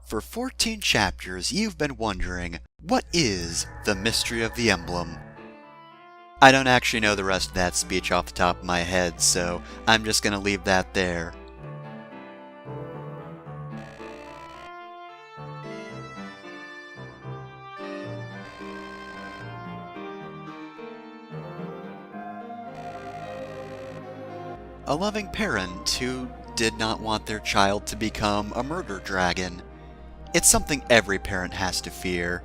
For 14 chapters, you've been wondering, what is the mystery of the emblem? I don't actually know the rest of that speech off the top of my head, so I'm just gonna leave that there. A loving parent who did not want their child to become a murder dragon. It's something every parent has to fear.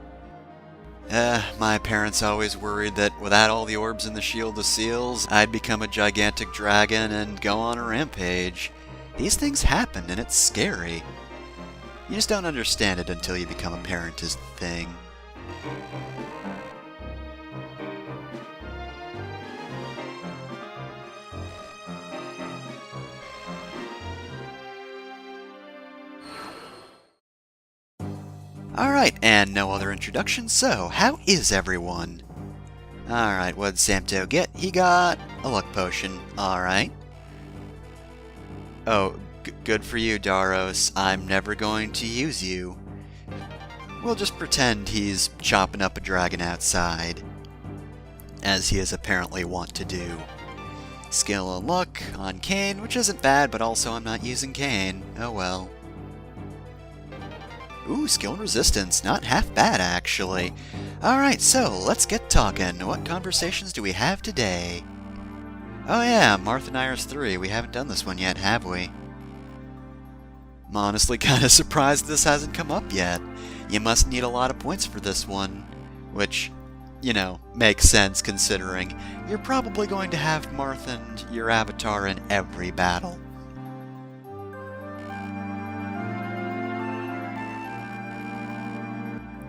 My parents always worried that without all the orbs in the Shield of Seals, I'd become a gigantic dragon and go on a rampage. These things happen and it's scary. You just don't understand it until you become a parent is the thing. Alright, and no other introduction, so how is everyone? Alright, what'd Samto get? He got a luck potion. Alright. Oh, good for you, Daros. I'm never going to use you. We'll just pretend he's chopping up a dragon outside, as he is apparently wont to do. Skill and luck on Cain, which isn't bad, but also I'm not using Cain. Oh well. Ooh, skill and resistance. Not half bad, actually. Alright, so let's get talking. What conversations do we have today? Oh yeah, Martha and Iris 3. We haven't done this one yet, have we? I'm honestly kinda surprised this hasn't come up yet. You must need a lot of points for this one. Which, you know, makes sense considering you're probably going to have Martha and your avatar in every battle.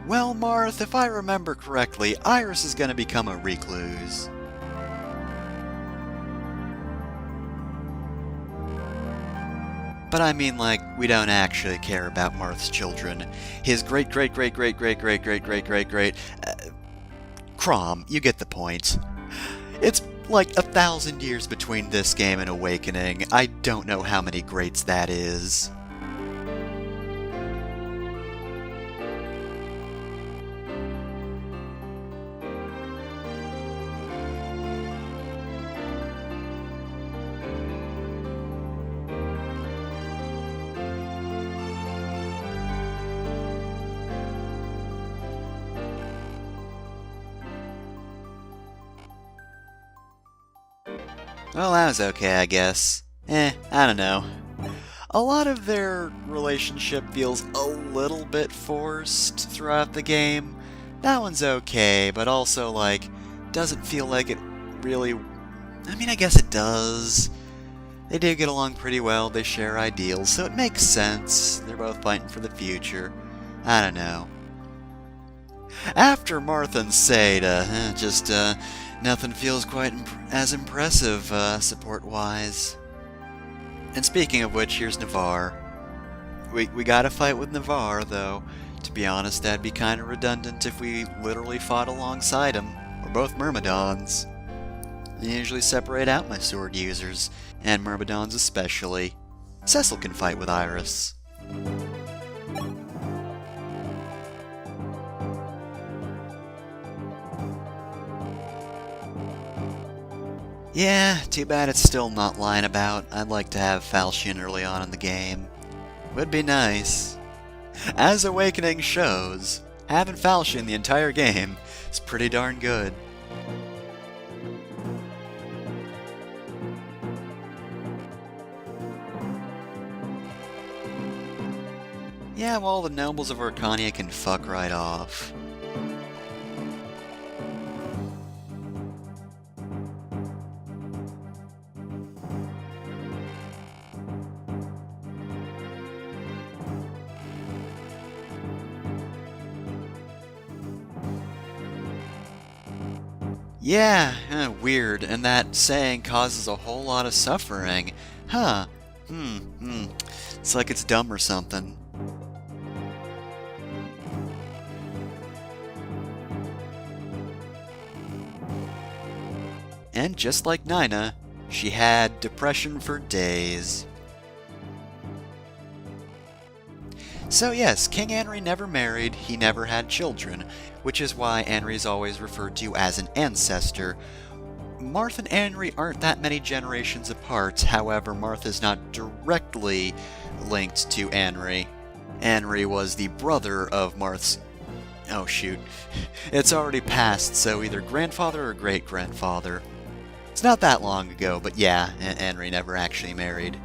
Well, Marth, if I remember correctly, Iris is going to become a recluse. But I mean, like, we don't actually care about Marth's children. His great-great-great-great-great-great-great-great-great... Crom, you get the point. It's like 1,000 years between this game and Awakening. I don't know how many greats that is. Well, that was okay, I guess. I don't know. A lot of their relationship feels a little bit forced throughout the game. That one's okay, but also, like, doesn't feel like it really... I mean, I guess it does. They do get along pretty well, they share ideals, so it makes sense. They're both fighting for the future. I don't know. After Martha and Seda, nothing feels quite as impressive, support-wise. And speaking of which, here's Navarre. We gotta fight with Navarre, though. To be honest, that'd be kinda redundant if we literally fought alongside him. We're both Myrmidons. I usually separate out my sword users, and Myrmidons especially. Cecil can fight with Iris. Yeah, too bad it's still not lying about. I'd like to have Falchion early on in the game. Would be nice. As Awakening shows, having Falchion the entire game is pretty darn good. Yeah, well, the nobles of Arcania can fuck right off. Yeah, weird, and that saying causes a whole lot of suffering. Huh. It's like it's dumb or something. And just like Nina, she had depression for days. So yes, King Anri never married, he never had children, which is why Anri is always referred to as an ancestor. Marth and Anri aren't that many generations apart, however, Marth is not directly linked to Anri. Anri was the brother of Marth's... Oh shoot. It's already passed, so either grandfather or great-grandfather. It's not that long ago, but yeah, Anri never actually married.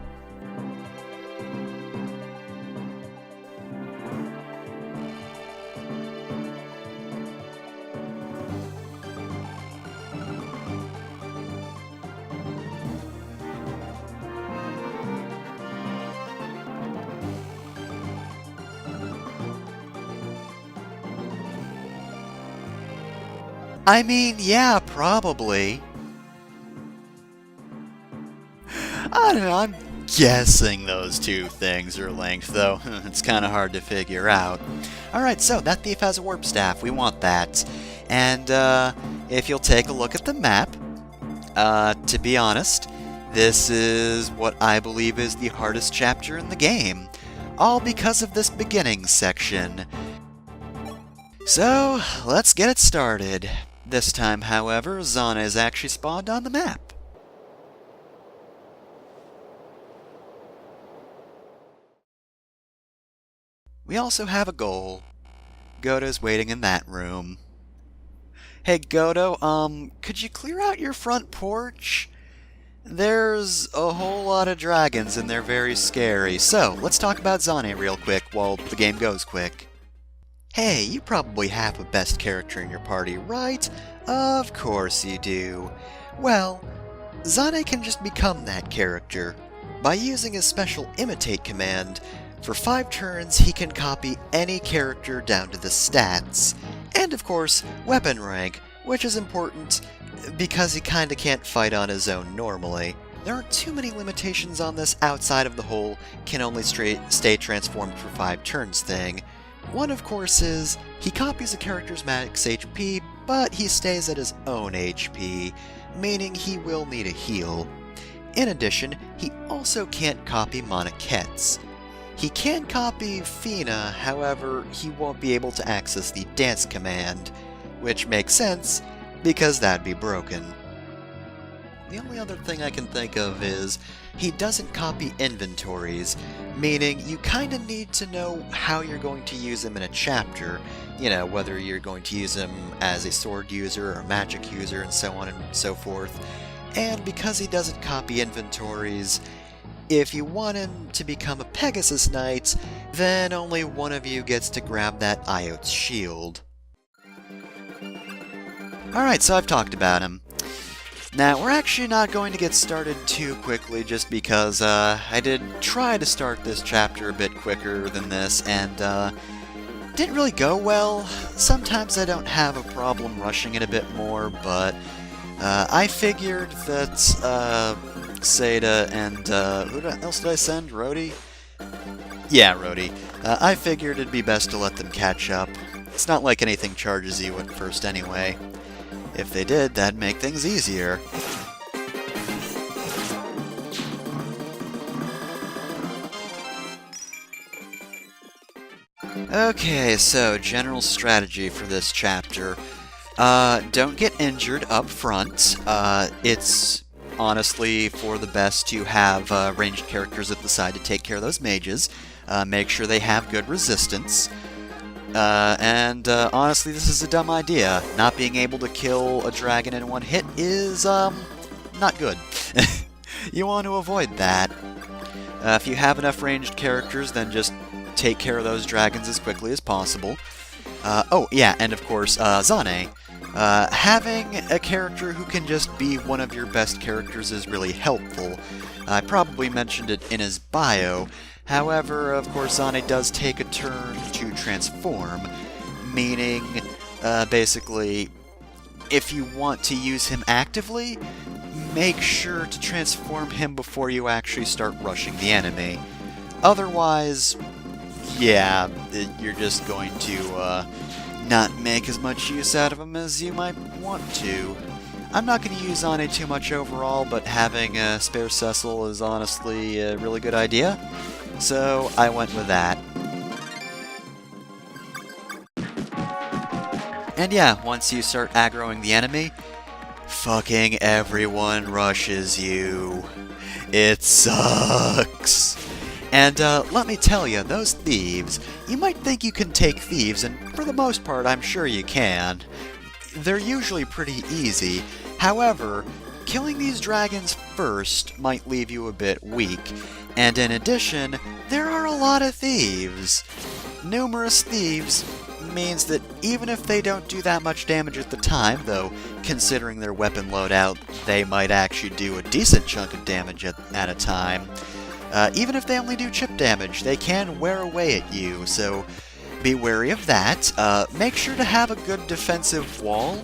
I mean, yeah, probably. I don't know, I'm guessing those two things are linked, though. It's kind of hard to figure out. Alright, so that thief has a warp staff. We want that. And, if you'll take a look at the map, to be honest, this is what I believe is the hardest chapter in the game. All because of this beginning section. So, let's get it started. This time, however, Zana is actually spawned on the map. We also have a goal. Godo's waiting in that room. Hey Godo, could you clear out your front porch? There's a whole lot of dragons and they're very scary. So, let's talk about Zane real quick while the game goes quick. Hey, you probably have a best character in your party, right? Of course you do. Well, Zane can just become that character. By using his special imitate command, for 5 turns he can copy any character down to the stats. And of course, weapon rank, which is important because he kinda can't fight on his own normally. There aren't too many limitations on this outside of the whole can only stay transformed for 5 turns thing. One, of course, is he copies a character's max HP, but he stays at his own HP, meaning he will need a heal. In addition, he also can't copy Monokets. He can copy Fina, however, he won't be able to access the dance command, which makes sense, because that'd be broken. The only other thing I can think of is he doesn't copy inventories, meaning you kinda need to know how you're going to use him in a chapter, you know, whether you're going to use him as a sword user or magic user and so on and so forth. And because he doesn't copy inventories, if you want him to become a Pegasus Knight, then only one of you gets to grab that Iot's shield. Alright, so I've talked about him. Now, we're actually not going to get started too quickly just because I did try to start this chapter a bit quicker than this, and didn't really go well. Sometimes I don't have a problem rushing it a bit more, but I figured that Seda and who else did I send? Rhodey? Yeah, Rhodey. I figured it'd be best to let them catch up. It's not like anything charges you at first anyway. If they did, that'd make things easier. Okay, so general strategy for this chapter. Don't get injured up front. It's honestly for the best to have ranged characters at the side to take care of those mages. Make sure they have good resistance. Honestly, this is a dumb idea. Not being able to kill a dragon in one hit is, not good. You want to avoid that. If you have enough ranged characters, then just take care of those dragons as quickly as possible. Oh, yeah, and of course, Zane. Having a character who can just be one of your best characters is really helpful. I probably mentioned it in his bio. However, of course, Zane does take a turn to transform, meaning, basically, if you want to use him actively, make sure to transform him before you actually start rushing the enemy. Otherwise, yeah, you're just going to, not make as much use out of him as you might want to. I'm not going to use Zane too much overall, but having a spare Cecil is honestly a really good idea. So I went with that. And yeah, once you start aggroing the enemy, fucking everyone rushes you. It sucks. And let me tell you, those thieves, you might think you can take thieves, and for the most part, I'm sure you can. They're usually pretty easy. However, killing these dragons first might leave you a bit weak. And in addition, there are a lot of thieves. Numerous thieves means that even if they don't do that much damage at the time, though considering their weapon loadout, they might actually do a decent chunk of damage at a time. Even if they only do chip damage, they can wear away at you, so be wary of that. Make sure to have a good defensive wall.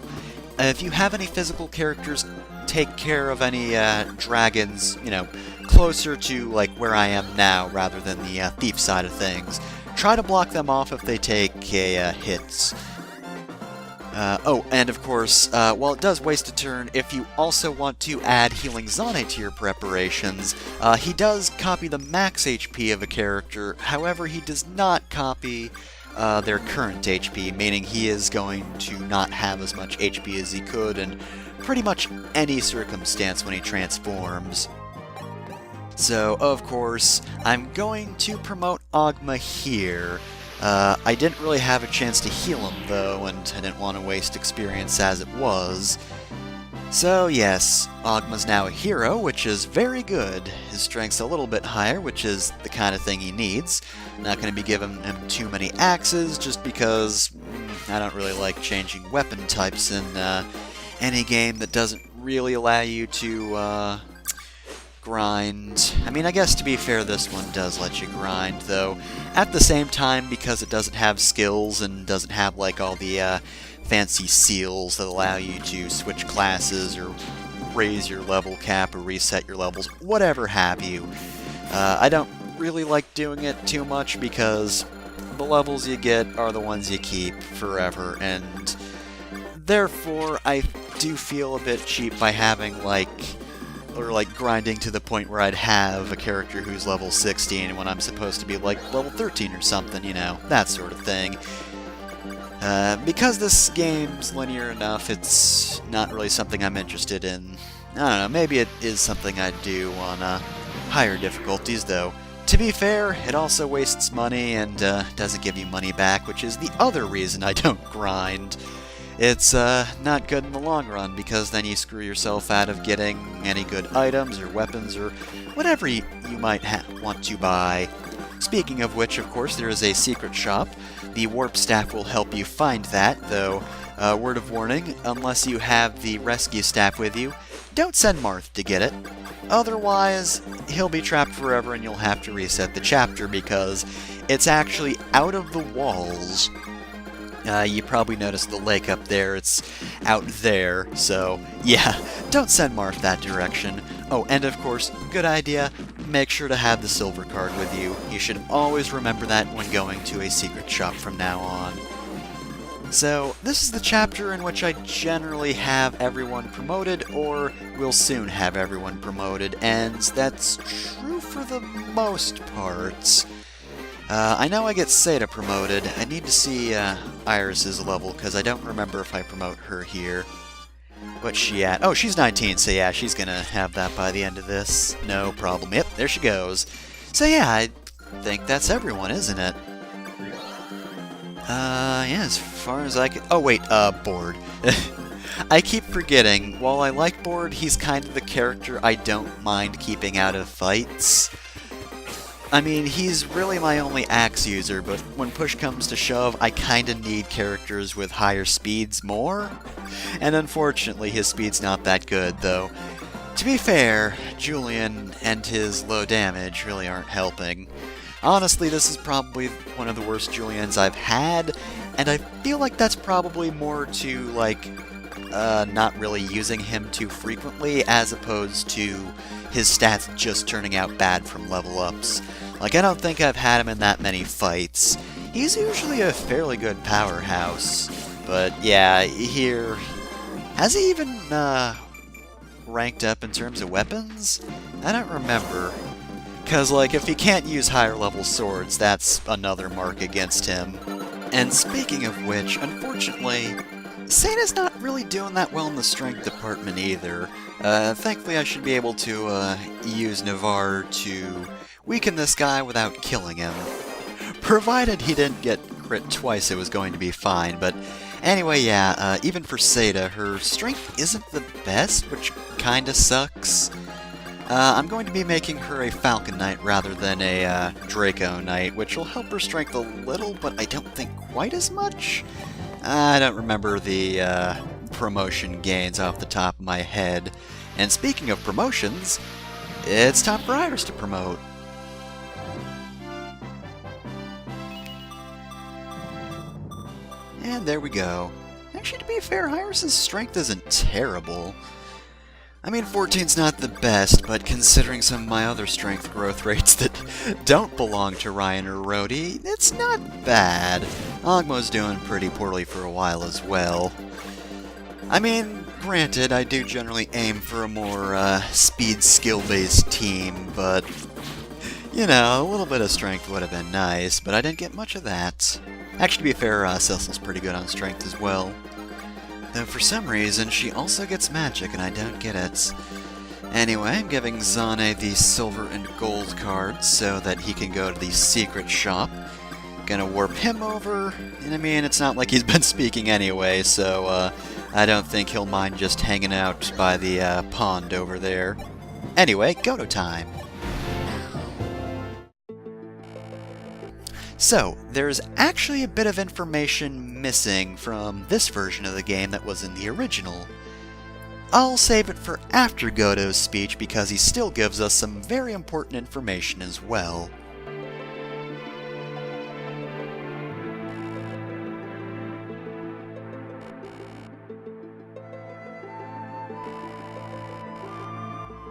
If you have any physical characters, take care of any dragons, closer to like where I am now rather than the thief side of things. Try to block them off if they take hits. Oh, and of course, while it does waste a turn, if you also want to add Healing Zane to your preparations, he does copy the max HP of a character, however he does not copy their current HP, meaning he is going to not have as much HP as he could in pretty much any circumstance when he transforms. So, of course, I'm going to promote Ogma here. I didn't really have a chance to heal him, though, and I didn't want to waste experience as it was. So, yes, Ogma's now a hero, which is very good. His strength's a little bit higher, which is the kind of thing he needs. Not going to be giving him too many axes, just because I don't really like changing weapon types in any game that doesn't really allow you to grind. I mean, I guess to be fair, this one does let you grind, though at the same time, because it doesn't have skills and doesn't have like all the fancy seals that allow you to switch classes or raise your level cap or reset your levels, whatever have you. I don't really like doing it too much because the levels you get are the ones you keep forever, and therefore I do feel a bit cheap by having grinding to the point where I'd have a character who's level 16 when I'm supposed to be like level 13 or something, that sort of thing. Because this game's linear enough, it's not really something I'm interested in. I don't know, maybe it is something I'd do on higher difficulties, though. To be fair, it also wastes money and doesn't give you money back, which is the other reason I don't grind. It's not good in the long run, because then you screw yourself out of getting any good items or weapons or whatever you might want to buy. Speaking of which, of course, there is a secret shop. The Warp Staff will help you find that, though, word of warning, unless you have the Rescue Staff with you, don't send Marth to get it. Otherwise, he'll be trapped forever and you'll have to reset the chapter, because it's actually out of the walls. You probably noticed the lake up there, it's out there, so yeah, don't send Marth that direction. Oh, and of course, good idea, make sure to have the silver card with you. You should always remember that when going to a secret shop from now on. So, this is the chapter in which I generally have everyone promoted, or will soon have everyone promoted, and that's true for the most part. I know I get Seda promoted. I need to see Iris's level, because I don't remember if I promote her here. What's she at? Oh, she's 19, so yeah, she's gonna have that by the end of this. No problem. Yep, there she goes. So yeah, I think that's everyone, isn't it? Yeah, as far as I can... Oh, wait, Board. I keep forgetting, while I like Board, he's kind of the character I don't mind keeping out of fights. I mean, he's really my only axe user, but when push comes to shove, I kinda need characters with higher speeds more. And unfortunately, his speed's not that good, though. To be fair, Julian and his low damage really aren't helping. Honestly, this is probably one of the worst Julians I've had, and I feel like that's probably more to, not really using him too frequently, as opposed to his stats just turning out bad from level ups. I don't think I've had him in that many fights. He's usually a fairly good powerhouse, but yeah, here... Has he even, ranked up in terms of weapons? I don't remember. Because, if he can't use higher level swords, that's another mark against him. And speaking of which, unfortunately, Sata's not really doing that well in the strength department either. Thankfully I should be able to use Navarre to weaken this guy without killing him. Provided he didn't get crit twice, it was going to be fine, but anyway, yeah, even for Seda, her strength isn't the best, which kinda sucks. I'm going to be making her a Falcon Knight rather than a Draco Knight, which will help her strength a little, but I don't think quite as much. I don't remember the promotion gains off the top of my head. And speaking of promotions, it's time for Iris to promote. And there we go. Actually, to be fair, Iris' strength isn't terrible. I mean, 14's not the best, but considering some of my other strength growth rates that don't belong to Ryan or Rhodey, it's not bad. Ogmo's doing pretty poorly for a while as well. I mean, granted, I do generally aim for a more speed skill-based team, but you know, a little bit of strength would have been nice, but I didn't get much of that. Actually, to be fair, Cecil's pretty good on strength as well. Though for some reason, she also gets magic, and I don't get it. Anyway, I'm giving Zane the silver and gold cards so that he can go to the secret shop. Gonna warp him over, and I mean, it's not like he's been speaking anyway, so I don't think he'll mind just hanging out by the pond over there. Anyway, go-to time! So, there's actually a bit of information missing from this version of the game that was in the original. I'll save it for after Goto's speech because he still gives us some very important information as well.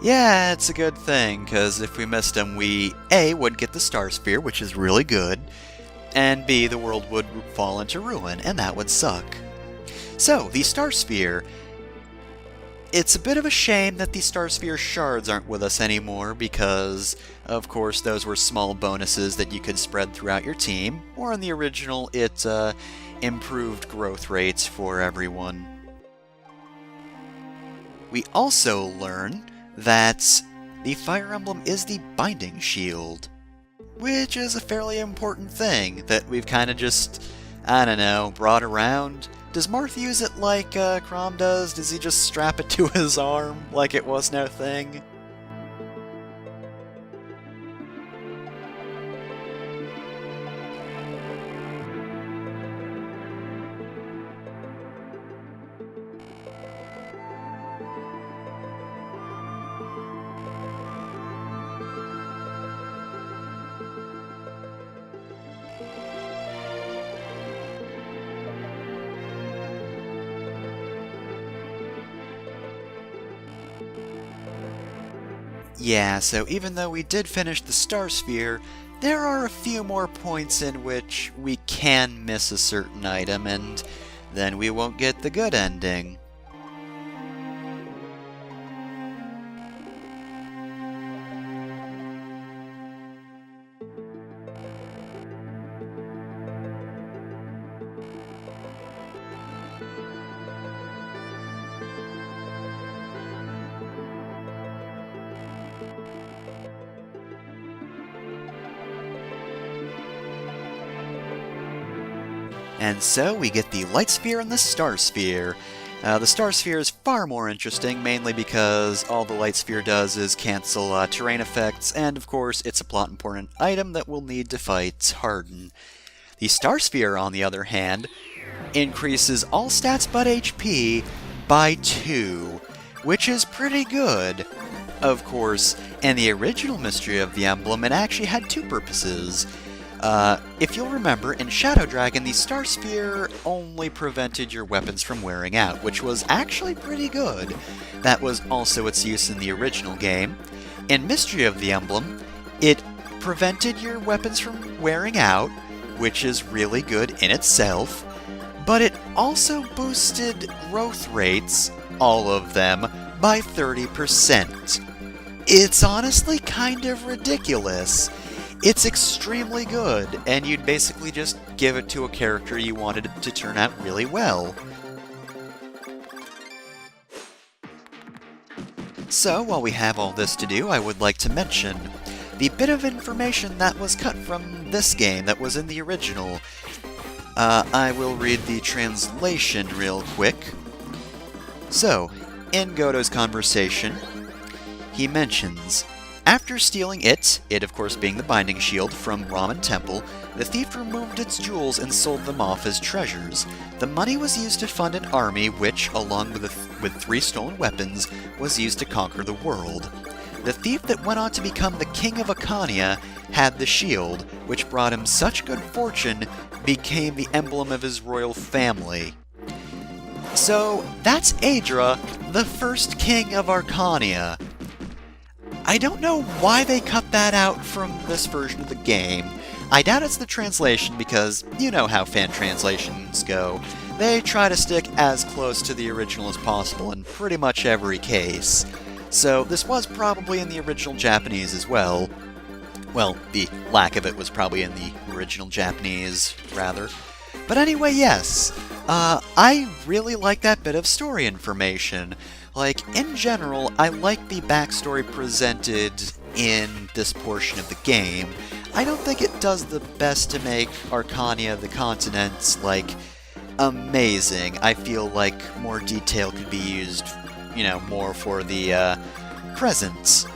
Yeah, it's a good thing, because if we missed him, we A, would get the Star Sphere, which is really good, and B, the world would fall into ruin, and that would suck. So, the Star Sphere. It's a bit of a shame that the Star Sphere shards aren't with us anymore, because, of course, those were small bonuses that you could spread throughout your team, or in the original, it improved growth rates for everyone. We also learn that the Fire Emblem is the binding shield, which is a fairly important thing that we've kind of just, I don't know, brought around. Does Marth use it like Chrom does? Does he just strap it to his arm like it was no thing? Yeah, so even though we did finish the Star Sphere, there are a few more points in which we can miss a certain item, and then we won't get the good ending. And so we get the Light Sphere and the Star Sphere. The Star Sphere is far more interesting, mainly because all the Light Sphere does is cancel terrain effects, and of course it's a plot important item that we'll need to fight Harden. The Star Sphere, on the other hand, increases all stats but HP by 2, which is pretty good. Of course, in the original Mystery of the Emblem, it actually had two purposes. If you'll remember, in Shadow Dragon, the Star Sphere only prevented your weapons from wearing out, which was actually pretty good. That was also its use in the original game. In Mystery of the Emblem, it prevented your weapons from wearing out, which is really good in itself, but it also boosted growth rates, all of them, by 30%. It's honestly kind of ridiculous. It's extremely good, and you'd basically just give it to a character you wanted it to turn out really well. So, while we have all this to do, I would like to mention the bit of information that was cut from this game that was in the original. I will read the translation real quick. So, in Goto's conversation, he mentions, after stealing it of course being the binding shield, from Ramen Temple, the thief removed its jewels and sold them off as treasures. The money was used to fund an army which, along with 3 stolen weapons, was used to conquer the world. The thief that went on to become the King of Icania had the shield, which brought him such good fortune, became the emblem of his royal family. So, that's Aedra, the first king of Arcania. I don't know why they cut that out from this version of the game. I doubt it's the translation because you know how fan translations go. They try to stick as close to the original as possible in pretty much every case. So this was probably in the original Japanese as well. Well, the lack of it was probably in the original Japanese, rather. But anyway, yes. I really like that bit of story information. Like, in general, I like the backstory presented in this portion of the game. I don't think it does the best to make Arcania the continent, like, amazing. I feel like more detail could be used, more for the, present,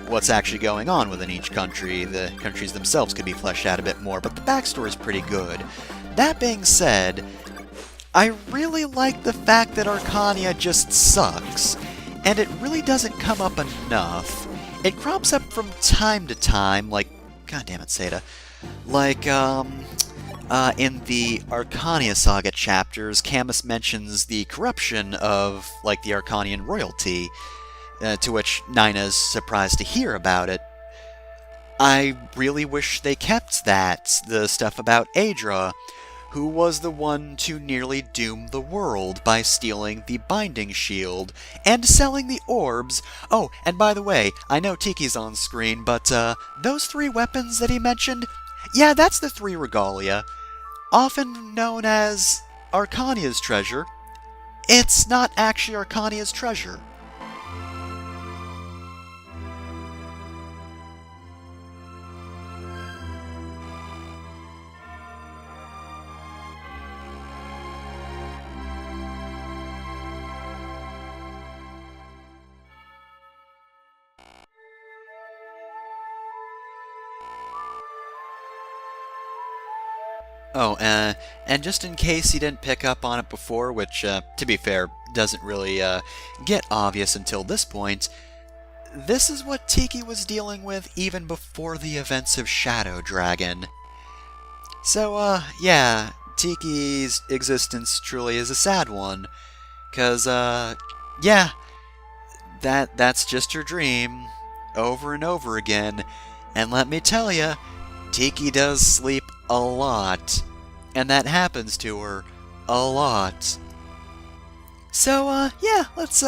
what's actually going on within each country. The countries themselves could be fleshed out a bit more, but the backstory is pretty good. That being said, I really like the fact that Arcania just sucks, and it really doesn't come up enough. It crops up from time to time, like, goddammit, Seda, like, in the Arcania Saga chapters, Camus mentions the corruption of, like, the Arcanian royalty, to which Nina's surprised to hear about it. I really wish they kept that, the stuff about Aedra, who was the one to nearly doom the world by stealing the binding shield and selling the orbs. Oh, and by the way, I know Tiki's on screen, but those 3 weapons that he mentioned, yeah, that's the 3 regalia, often known as Arcania's treasure. It's not actually Arcania's treasure. Oh, and just in case you didn't pick up on it before, which, to be fair, doesn't really get obvious until this point, this is what Tiki was dealing with even before the events of Shadow Dragon. So, yeah, Tiki's existence truly is a sad one, 'cause, yeah, that's just her dream, over and over again, and let me tell ya, Tiki does sleep a lot, and that happens to her a lot. So, yeah, let's,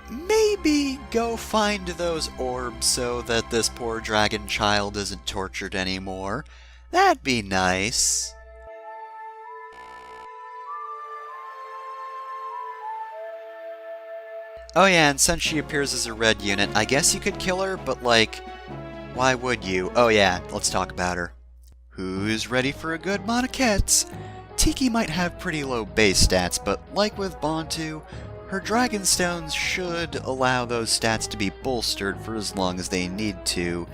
maybe go find those orbs so that this poor dragon child isn't tortured anymore. That'd be nice. Oh yeah, and since she appears as a red unit, I guess you could kill her, but like, why would you? Oh yeah, let's talk about her. Who's ready for a good Moniketsu? Tiki might have pretty low base stats, but like with Bantu, her Dragon Stones should allow those stats to be bolstered for as long as they need to.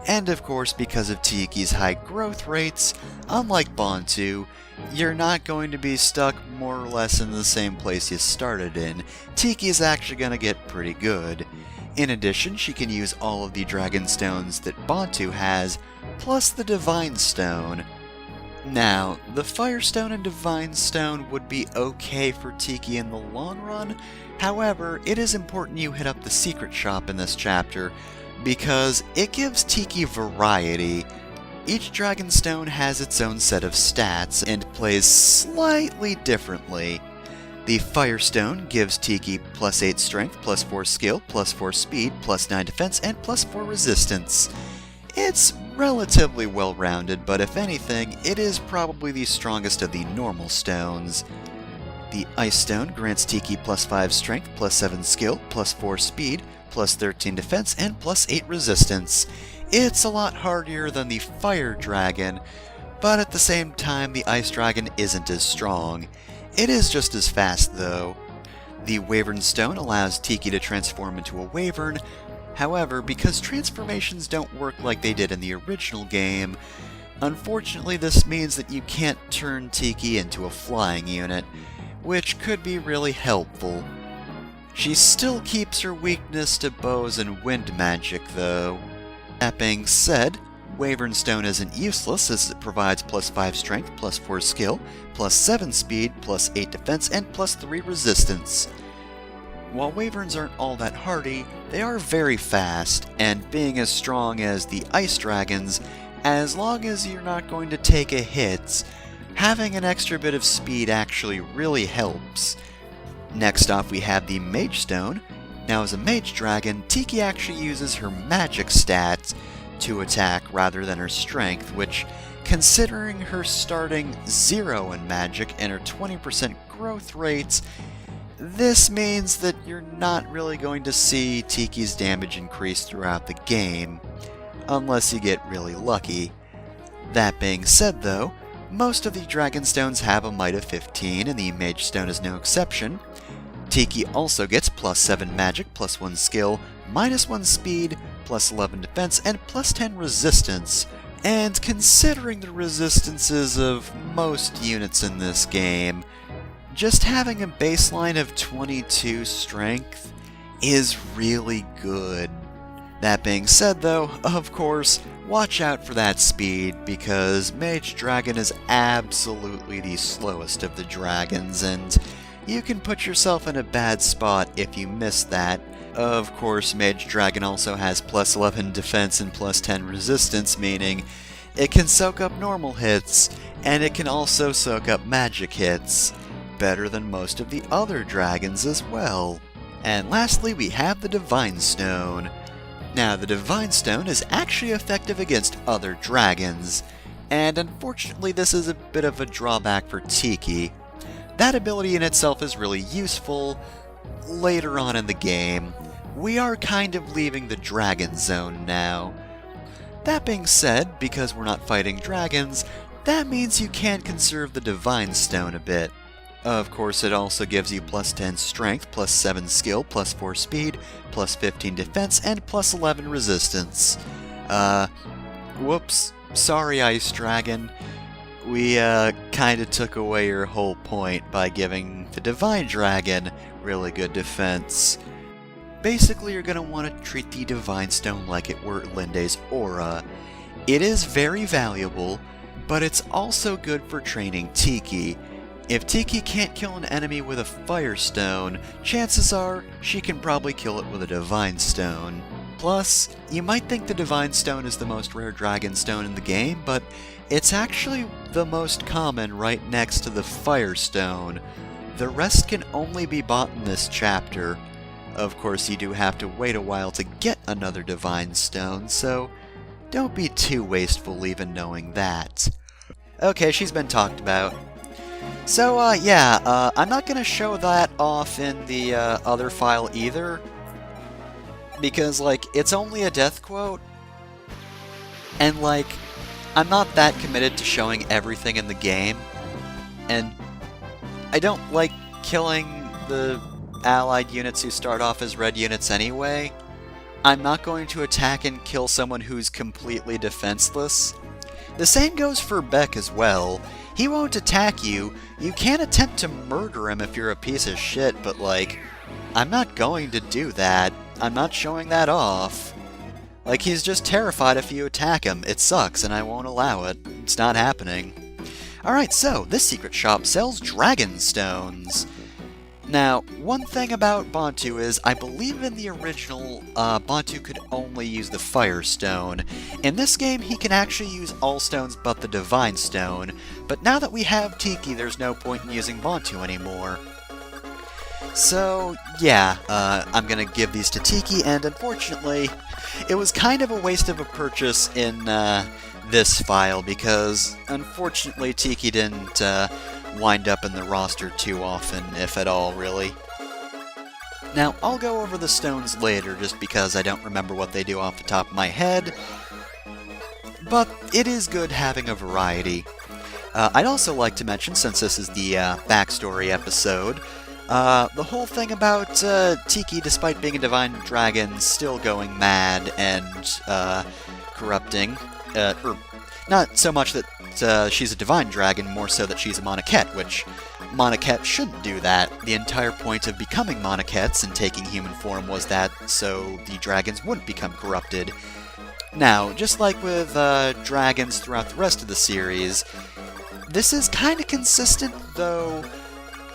And of course, because of Tiki's high growth rates, unlike Bantu, you're not going to be stuck more or less in the same place you started in. Tiki is actually going to get pretty good. In addition, she can use all of the Dragon Stones that Bantu has, plus the Divine Stone. Now, the Fire Stone and Divine Stone would be okay for Tiki in the long run, however, it is important you hit up the secret shop in this chapter, because it gives Tiki variety. Each Dragon Stone has its own set of stats and plays slightly differently. The Fire Stone gives Tiki plus 8 strength, plus 4 skill, plus 4 speed, plus 9 defense, and plus 4 resistance. It's relatively well-rounded, but if anything, it is probably the strongest of the normal stones. The Ice Stone grants Tiki plus 5 strength, plus 7 skill, plus 4 speed, plus 13 defense, and plus 8 resistance. It's a lot hardier than the Fire Dragon, but at the same time the Ice Dragon isn't as strong. It is just as fast though. The Wyvern Stone allows Tiki to transform into a Wyvern. However, because transformations don't work like they did in the original game, unfortunately this means that you can't turn Tiki into a flying unit, which could be really helpful. She still keeps her weakness to bows and wind magic though. That being said, Wyvern Stone isn't useless as it provides plus 5 strength, plus 4 skill, plus 7 speed, plus 8 defense, and plus 3 resistance. While Wyverns aren't all that hardy, they are very fast, and being as strong as the Ice Dragons, as long as you're not going to take a hit, having an extra bit of speed actually really helps. Next off we have the Mage Stone. Now as a Mage Dragon, Tiki actually uses her magic stats to attack rather than her strength, which, considering her starting 0 in magic and her 20% growth rates, this means that you're not really going to see Tiki's damage increase throughout the game, unless you get really lucky. That being said though, most of the Dragon Stones have a might of 15, and the Mage Stone is no exception. Tiki also gets plus 7 magic, plus 1 skill, minus 1 speed, plus 11 defense, and plus 10 resistance. And considering the resistances of most units in this game, just having a baseline of 22 strength is really good. That being said though, of course, watch out for that speed, because Mage Dragon is absolutely the slowest of the dragons, and you can put yourself in a bad spot if you miss that. Of course, Mage Dragon also has plus 11 defense and plus 10 resistance, meaning it can soak up normal hits, and it can also soak up magic hits, better than most of the other dragons as well. And lastly, we have the Divine Stone. Now, the Divine Stone is actually effective against other dragons, and unfortunately this is a bit of a drawback for Tiki. That ability in itself is really useful later on in the game. We are kind of leaving the Dragon Zone now. That being said, because we're not fighting dragons, that means you can conserve the Divine Stone a bit. Of course, it also gives you plus 10 strength, plus 7 skill, plus 4 speed, plus 15 defense, and plus 11 resistance. Whoops. Sorry, Ice Dragon. We, kinda took away your whole point by giving the Divine Dragon really good defense. Basically, you're gonna want to treat the Divine Stone like it were Linde's aura. It is very valuable, but it's also good for training Tiki. If Tiki can't kill an enemy with a Fire Stone, chances are she can probably kill it with a Divine Stone. Plus, you might think the Divine Stone is the most rare Dragon Stone in the game, but it's actually the most common right next to the Fire Stone. The rest can only be bought in this chapter. Of course, you do have to wait a while to get another Divine Stone, so don't be too wasteful even knowing that. Okay, she's been talked about. So, I'm not going to show that off in the other file either, because, it's only a death quote, and, I'm not that committed to showing everything in the game, and I don't like killing the allied units who start off as red units anyway. I'm not going to attack and kill someone who's completely defenseless. The same goes for Beck as well. He won't attack you. You can attempt to murder him if you're a piece of shit, but I'm not going to do that. I'm not showing that off. He's just terrified if you attack him. It sucks, and I won't allow it. It's not happening. Alright, so, this secret shop sells Dragon Stones. Now, one thing about Bantu is, I believe in the original, Bantu could only use the Fire Stone. In this game, he can actually use all stones but the Divine Stone, but now that we have Tiki, there's no point in using Bantu anymore. So, yeah, I'm gonna give these to Tiki, and unfortunately, it was kind of a waste of a purchase in, this file, because, unfortunately, Tiki didn't, wind up in the roster too often, if at all, really. Now, I'll go over the stones later just because I don't remember what they do off the top of my head, but it is good having a variety. I'd also like to mention, since this is the backstory episode, the whole thing about Tiki, despite being a divine dragon, still going mad and corrupting. Not so much that she's a divine dragon, more so that she's a Monarchette, which Monarchette shouldn't do that. The entire point of becoming Monarchettes and taking human form was that so the dragons wouldn't become corrupted. Now, just like with dragons throughout the rest of the series, this is kind of consistent, though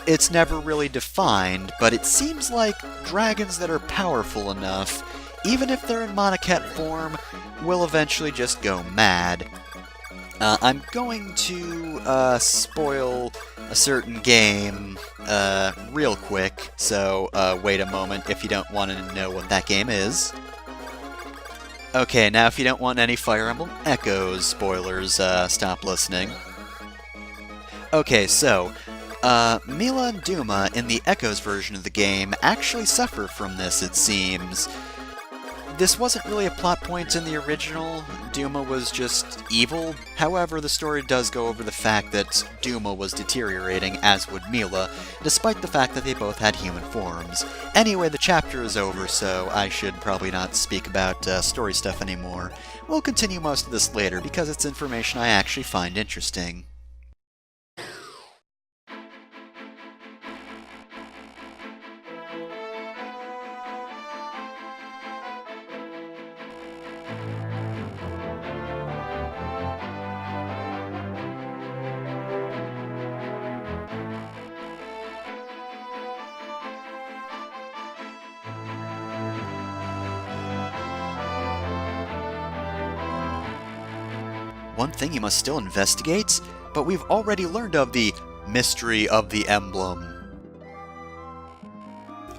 it's never really defined, but it seems like dragons that are powerful enough, even if they're in Monarchette form, will eventually just go mad. I'm going to spoil a certain game real quick, so wait a moment if you don't want to know what that game is. Okay, now if you don't want any Fire Emblem Echoes spoilers, stop listening. Okay, so, Mila and Duma in the Echoes version of the game actually suffer from this, it seems. This wasn't really a plot point in the original. Duma was just evil. However, the story does go over the fact that Duma was deteriorating, as would Mila, despite the fact that they both had human forms. Anyway, the chapter is over, so I should probably not speak about story stuff anymore. We'll continue most of this later, because it's information I actually find interesting. One thing you must still investigate, but we've already learned of the mystery of the Emblem.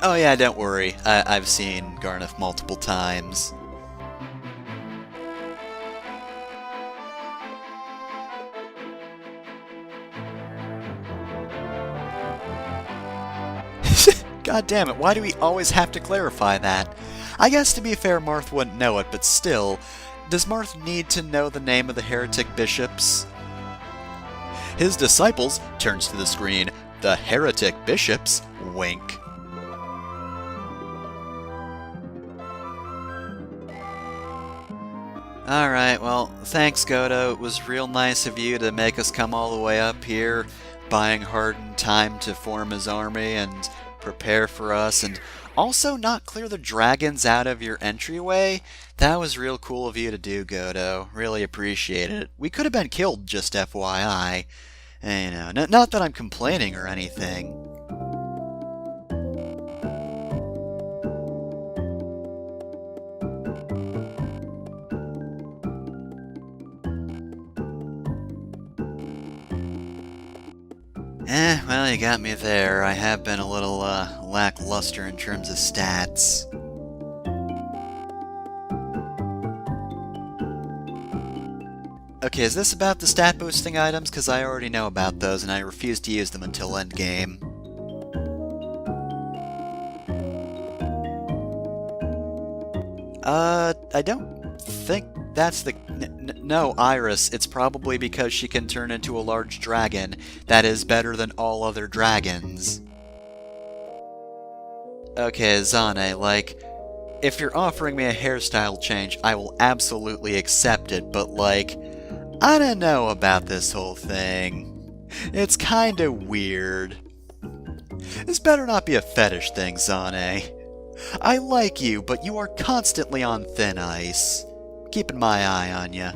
Oh yeah, don't worry, I've seen Garneth multiple times. God damn it, why do we always have to clarify that? I guess to be fair, Marth wouldn't know it, but still, does Marth need to know the name of the heretic bishops? His disciples, turns to the screen, the heretic bishops, wink. Alright, well, thanks Godo, it was real nice of you to make us come all the way up here, buying Hardin time to form his army and prepare for us, and also not clear the dragons out of your entryway. That was real cool of you to do, Godo. Really appreciate it. We could have been killed, just FYI. You know, not that I'm complaining or anything. Well, you got me there. I have been a little, lackluster in terms of stats. Okay, is this about the stat boosting items? Because I already know about those, and I refuse to use them until endgame. I don't think that's the... No, Iris, it's probably because she can turn into a large dragon that is better than all other dragons. Okay, Zane, like, if you're offering me a hairstyle change, I will absolutely accept it, but like, I don't know about this whole thing. It's kinda weird. This better not be a fetish thing, Zane. I like you, but you are constantly on thin ice. Keeping my eye on you.